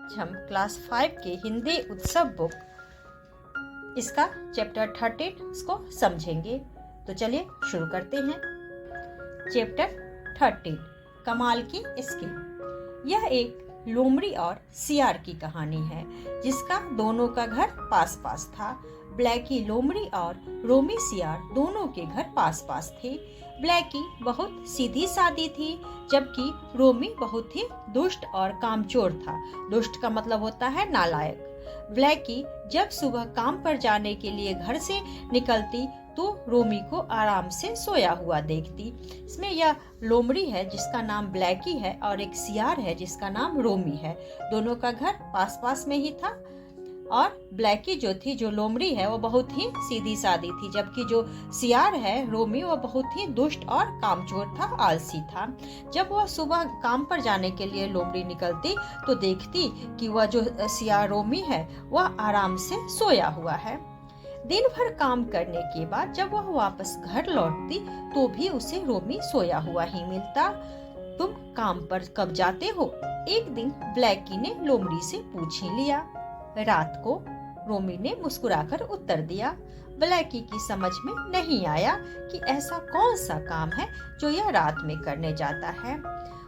आज हम क्लास 5 के हिंदी उत्सव बुक इसका चैप्टर 13 इसको समझेंगे। तो चलिए शुरू करते हैं। चैप्टर 13 कमाल की स्किन। यह एक लोमड़ी और सियार की कहानी है जिसका दोनों का घर पास पास था। ब्लैकी लोमड़ी और रोमी सियार दोनों के घर पास पास थे। ब्लैकी बहुत सीधी सादी थी जबकि रोमी बहुत ही दुष्ट और कामचोर था। दुष्ट का मतलब होता है नालायक। ब्लैकी जब सुबह काम पर जाने के लिए घर से निकलती तो रोमी को आराम से सोया हुआ देखती। इसमें यह लोमड़ी है जिसका नाम ब्लैकी है और एक सियार है जिसका नाम रोमी है। दोनों का घर पास पास में ही था और ब्लैकी जो लोमड़ी है वो बहुत ही सीधी सादी थी जबकि जो सियार है रोमी वो बहुत ही दुष्ट और कामचोर था, आलसी था। जब वह सुबह काम पर जाने के लिए लोमड़ी निकलती तो देखती कि वह जो सियार रोमी है वह आराम से सोया हुआ है। दिन भर काम करने के बाद जब वह वापस घर लौटती तो भी उसे रोमी सोया हुआ ही मिलता। तुम काम पर कब जाते हो? एक दिन ब्लैकी ने लोमड़ी से पूछ ही लिया। रात को, रोमी ने मुस्कुराकर उत्तर दिया। ब्लैकी की समझ में नहीं आया कि ऐसा कौन सा काम है जो यह रात में करने जाता है।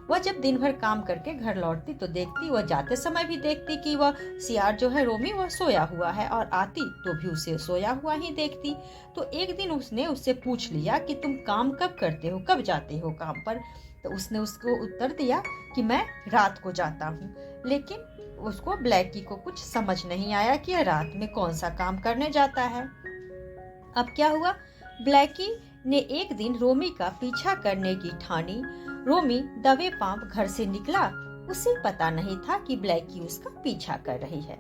वह जब दिन भर काम करके घर लौटती तो देखती, वह जाते समय भी देखती कि वह सियार जो है रोमी वह सोया हुआ है और आती तो भी उसे सोया हुआ ही देखती। तो एक दिन उसने उससे पूछ लिया कि तुम काम कब करते हो, कब जाते हो काम पर? तो उसने उसको उत्तर दिया कि मैं रात को जाता हूँ। लेकिन उसको ब्लैकी को कुछ समझ नहीं आया कि यह रात में कौन सा काम करने जाता है। अब क्या हुआ? ब्लैकी ने एक दिन रोमी का पीछा करने की ठानी। रोमी दबे पांव घर से निकला। उसे पता नहीं था कि ब्लैकी उसका पीछा कर रही है।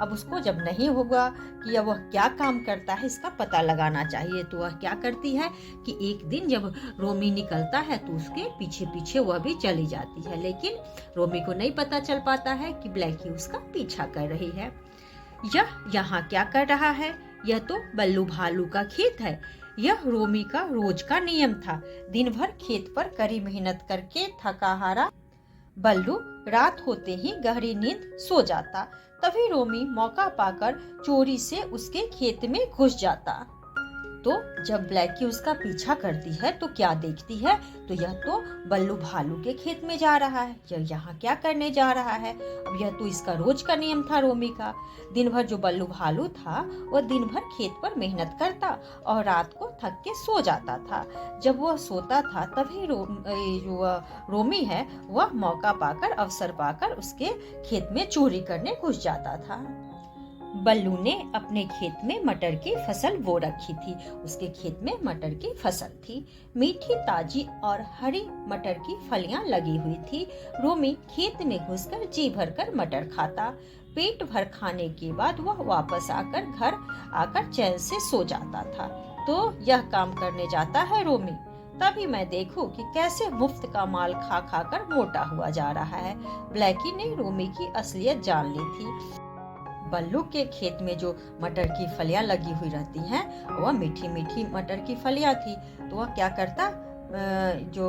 अब उसको जब नहीं होगा कि वह क्या काम करता है इसका पता लगाना चाहिए तो वह क्या करती है कि एक दिन जब रोमी निकलता है तो उसके पीछे पीछे वह भी चली जाती है। लेकिन रोमी को नहीं पता चल पाता है कि ब्लैकी उसका पीछा कर रही है। यह यहाँ क्या कर रहा है? यह तो बल्लू भालू का खेत है। यह रोमी का रोज का नियम था। दिन भर खेत पर कड़ी मेहनत करके थका हारा बल्लू रात होते ही गहरी नींद सो जाता। तभी रोमी मौका पाकर चोरी से उसके खेत में घुस जाता। तो जब ब्लैकी उसका पीछा करती है तो क्या देखती है? तो यह तो बल्लू भालू के खेत में जा रहा है। यह यहाँ क्या करने जा रहा है? अब यह तो इसका रोज का नियम था रोमी का। दिन भर जो बल्लू भालू था वह दिन भर खेत पर मेहनत करता और रात को थक के सो जाता था। जब वह सोता था तभी रोमी है वह मौका पाकर, अवसर पाकर उसके खेत में चोरी करने घुस जाता था। बल्लू ने अपने खेत में मटर की फसल बो रखी थी। उसके खेत में मटर की फसल थी। मीठी ताजी और हरी मटर की फलियां लगी हुई थी। रोमी खेत में घुसकर जी भरकर मटर खाता। पेट भर खाने के बाद वह वापस आकर घर आकर चैन से सो जाता था। तो यह काम करने जाता है रोमी। तभी मैं देखूं कि कैसे मुफ्त का माल खा खा कर मोटा हुआ जा रहा है। ब्लैकी ने रोमी की असलियत जान ली थी। बल्लू के खेत में जो मटर की फलियां लगी हुई रहती हैं वह मीठी मीठी मटर की फलियां थी। तो वह क्या करता, जो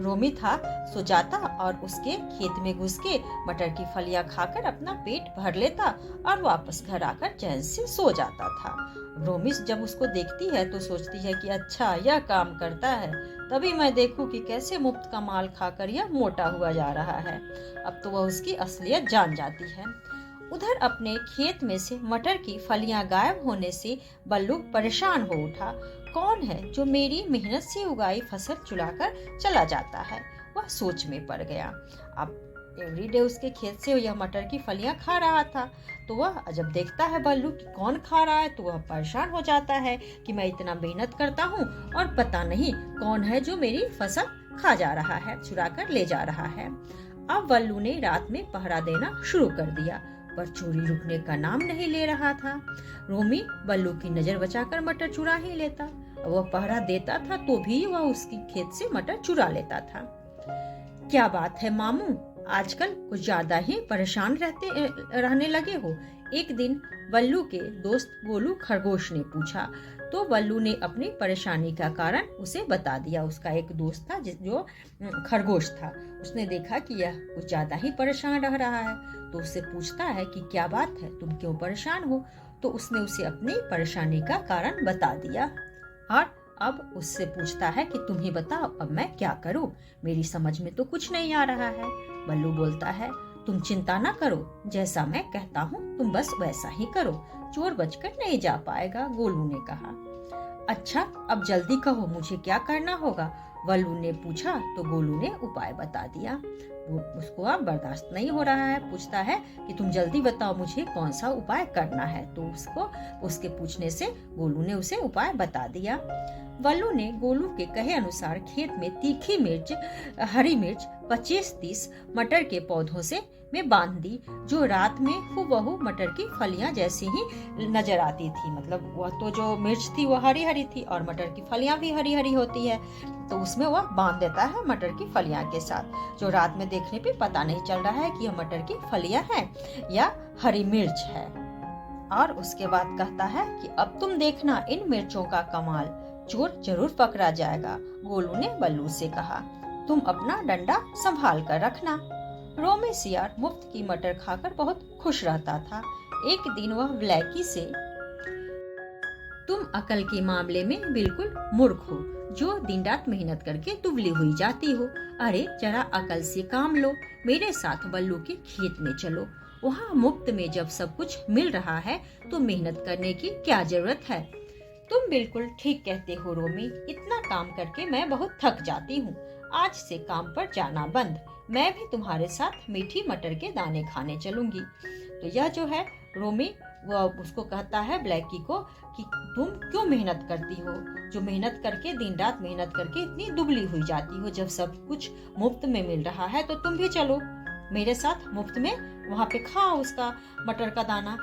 रोमी था सो जाता और उसके खेत में घुस के मटर की फलियां खाकर अपना पेट भर लेता और वापस घर आकर चैन से सो जाता था। रोमी जब उसको देखती है तो सोचती है कि अच्छा यह काम करता है, तभी मैं देखूं कि कैसे मुफ्त का माल खाकर यह मोटा हुआ जा रहा है। अब तो वह उसकी असलियत जान जाती है। उधर अपने खेत में से मटर की फलियां गायब होने से बल्लू परेशान हो उठा। कौन है जो मेरी मेहनत से उगाई फसल चुराकर चला जाता है? वह सोच में पड़ गया। अब एवरीडे उसके खेत से यह मटर की फलियां खा रहा था। तो वह जब देखता है बल्लू कि कौन खा रहा है तो वह परेशान हो जाता है कि मैं इतना मेहनत करता हूँ और पता नहीं कौन है जो मेरी फसल खा जा रहा है, चुरा कर ले जा रहा है। अब बल्लू ने रात में पहरा देना शुरू कर दिया पर चोरी रुकने का नाम नहीं ले रहा था। रोमी बल्लू की नजर बचाकर मटर चुरा ही लेता। वह पहरा देता था तो भी वह उसकी खेत से मटर चुरा लेता था। क्या बात है मामू, आजकल कुछ ज्यादा ही परेशान रहने लगे हो? एक दिन बल्लू के दोस्त गोलू खरगोश ने पूछा। तो बल्लू ने अपनी परेशानी का कारण उसे बता दिया। उसका एक दोस्त था जो खरगोश था, उसने देखा कि यह कुछ ज्यादा ही परेशान रह रहा है, तो उससे पूछता है कि क्या बात है, तुम क्यों परेशान हो। तो उसने उसे अपनी परेशानी का कारण बता दिया और अब उससे पूछता है कि तुम ही बताओ, अब मैं क्या करूं, मेरी समझ में तो कुछ नहीं आ रहा है। बल्लू बोलता है, तुम चिंता ना करो, जैसा मैं कहता हूँ तुम बस वैसा ही करो, चोर बचकर नहीं जा पाएगा, गोलू ने कहा। अच्छा, अब जल्दी कहो, मुझे क्या करना होगा, बल्लू ने पूछा। तो गोलू ने उपाय बता दिया। वो उसको अब बर्दाश्त नहीं हो रहा है, पूछता है कि तुम जल्दी बताओ मुझे कौन सा उपाय करना है। तो उसके पूछने से गोलू ने उसे उपाय बता दिया। बल्लू ने गोलू के कहे अनुसार खेत में तीखी मिर्च, हरी मिर्च 25-30 मटर के पौधों में बांध दी, जो रात में हूबहू मटर की फलियां जैसी ही नजर आती थी। मतलब वह तो जो मिर्च थी वो हरी हरी थी और मटर की फलियां भी हरी हरी होती है, तो उसमें वह बांध देता है मटर की फलियां के साथ, जो रात में देखने पे पता नहीं चल रहा है कि यह मटर की फलियां हैं या हरी मिर्च है। और उसके बाद कहता है कि अब तुम देखना इन मिर्चों का कमाल, चोर जरूर पकड़ा जाएगा। गोलू ने बल्लू से कहा, तुम अपना डंडा संभाल कर रखना। रोमी सियार मुफ्त की मटर खाकर बहुत खुश रहता था। एक दिन वह ब्लैकी से, तुम अकल के मामले में बिल्कुल मूर्ख हो, जो दिन रात मेहनत करके दुबली हुई जाती हो। अरे जरा अकल से काम लो, मेरे साथ बल्लू के खेत में चलो, वहाँ मुफ्त में जब सब कुछ मिल रहा है तो मेहनत करने की क्या जरूरत है। तुम बिल्कुल ठीक कहते हो रोमी, इतना काम करके मैं बहुत थक जाती हूँ, आज से काम पर जाना बंद, मैं भी तुम्हारे साथ मीठी मटर के दाने खाने चलूंगी। तो यह जो है रोमी वो उसको कहता है ब्लैकी को कि तुम क्यों मेहनत करती हो, जो मेहनत करके दिन रात मेहनत करके इतनी दुबली हुई जाती हो, जब सब कुछ मुफ्त में मिल रहा है तो तुम भी चलो मेरे साथ मुफ्त में, वहाँ पे खाओ उसका मटर का दाना।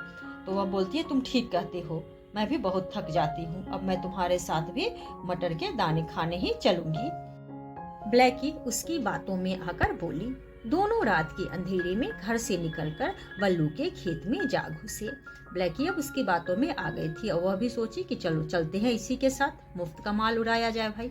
तो वह बोलती है, तुम ठीक कहते हो, मैं भी बहुत थक जाती हूँ, अब मैं तुम्हारे साथ भी मटर के दाने खाने ही चलूंगी। ब्लैकी उसकी बातों में आकर बोली। दोनों रात के अंधेरे में घर से निकलकर बल्लू के खेत में जा घुसे। ब्लैकी अब उसकी बातों में आ गई थी और वह भी सोची कि चलो चलते हैं इसी के साथ, मुफ्त का माल उड़ाया जाए भाई।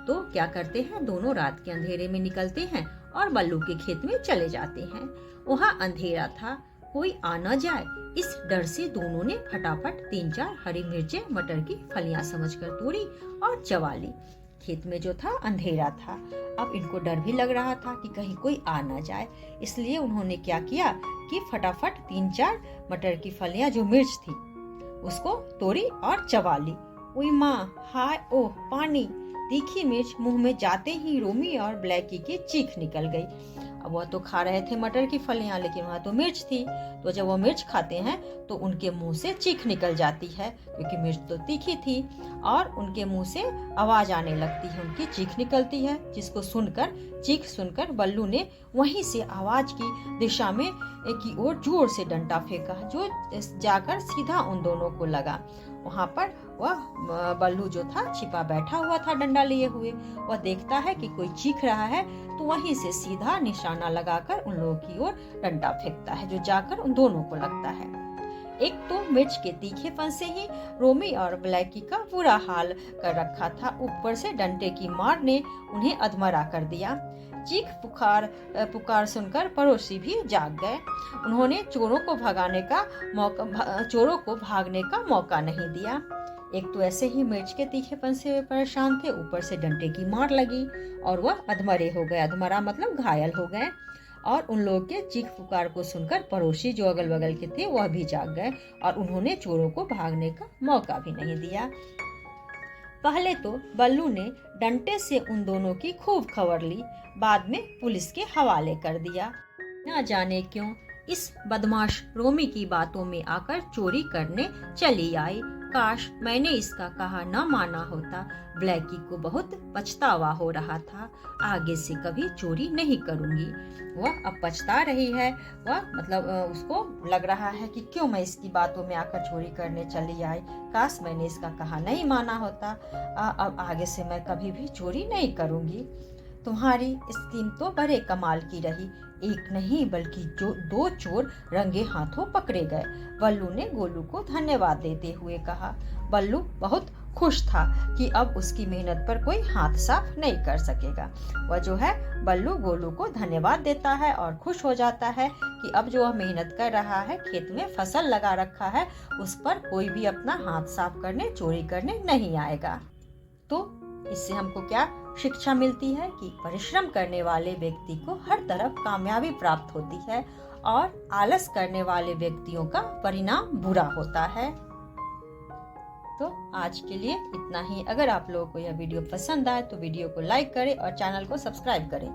तो क्या करते हैं, दोनों रात के अंधेरे में निकलते हैं और बल्लू के खेत में चले जाते हैं। वहाँ अंधेरा था, कोई आ न जाए, इस डर से दोनों ने फटाफट 3-4 हरी मिर्चें मटर की फलियां समझकर तोड़ी और चबा ली। खेत में जो था अंधेरा था, अब इनको डर भी लग रहा था कि कहीं कोई आ ना जाए, इसलिए उन्होंने क्या किया कि फटाफट 3-4 मटर की फलियां जो मिर्च थी उसको तोड़ी और चबा ली। उई माँ, हाय ओह पानी, तीखी मिर्च मुंह में जाते ही रोमी और ब्लैकी की चीख निकल गई। अब वह तो खा रहे थे मटर की फलियां, लेकिन वहाँ तो मिर्च थी, तो जब वो मिर्च खाते हैं तो उनके मुंह से चीख निकल जाती है, क्योंकि मिर्च तो तीखी थी और उनके मुंह से आवाज आने लगती है, उनकी चीख निकलती है, जिसको चीख सुनकर बल्लू ने वहीं से आवाज की दिशा में की ओर जोर से डंडा फेंका, जो जाकर सीधा उन दोनों को लगा। वहाँ पर वह बल्लू जो था छिपा बैठा हुआ था डंडा लिए हुए, वह देखता है कि कोई चीख रहा है तो वहीं से सीधा निशाना लगाकर उन लोगों की ओर डंडा फेंकता है, जो जाकर उन दोनों को लगता है। एक तो मिर्च के तीखेपन से ही रोमी और ब्लैकी का बुरा हाल कर रखा था, ऊपर से डंडे की मार ने उन्हें अधमरा कर दिया। चीख पुकार सुनकर पड़ोसी भी जाग गए। उन्होंने चोरों को भागने का मौका नहीं दिया। एक तो ऐसे ही मिर्च के तीखेपन से परेशान थे, ऊपर से डंडे की मार लगी और वह अधमरे हो गए, अधमरा मतलब घायल हो गए। और उन लोगों के चीख पुकार को सुनकर पड़ोसी जो अगल बगल के थे वह भी जाग गए और उन्होंने चोरों को भागने का मौका भी नहीं दिया। पहले तो बल्लू ने डंडे से उन दोनों की खूब खबर ली, बाद में पुलिस के हवाले कर दिया। न जाने क्यों इस बदमाश रोमी की बातों में आकर चोरी करने चली आई। काश मैंने इसका कहा न माना होता। ब्लैकी को बहुत पछतावा हो रहा था, आगे से कभी चोरी नहीं करूंगी। वह अब पछता रही है, वह मतलब उसको लग रहा है कि क्यों मैं इसकी बातों में आकर चोरी करने चली आई, काश मैंने इसका कहा नहीं माना होता। अब आगे से मैं कभी भी चोरी नहीं करूंगी। तुम्हारी स्कीम तो बड़े कमाल की रही, एक नहीं बल्कि 2 चोर रंगे हाथों पकड़े गए। बल्लू ने गोलू को धन्यवाद देते हुए कहा। बल्लू बहुत खुश था कि अब उसकी मेहनत पर कोई हाथ साफ नहीं कर सकेगा। वह जो है बल्लू गोलू को धन्यवाद देता है और खुश हो जाता है कि अब जो वह मेहनत कर रहा है, खेत में फसल लगा रखा है, उस पर कोई भी अपना हाथ साफ करने, चोरी करने नहीं आएगा। तो इससे हमको क्या शिक्षा मिलती है कि परिश्रम करने वाले व्यक्ति को हर तरफ कामयाबी प्राप्त होती है और आलस करने वाले व्यक्तियों का परिणाम बुरा होता है। तो आज के लिए इतना ही। अगर आप लोगों को यह वीडियो पसंद आए तो वीडियो को लाइक करें और चैनल को सब्सक्राइब करें।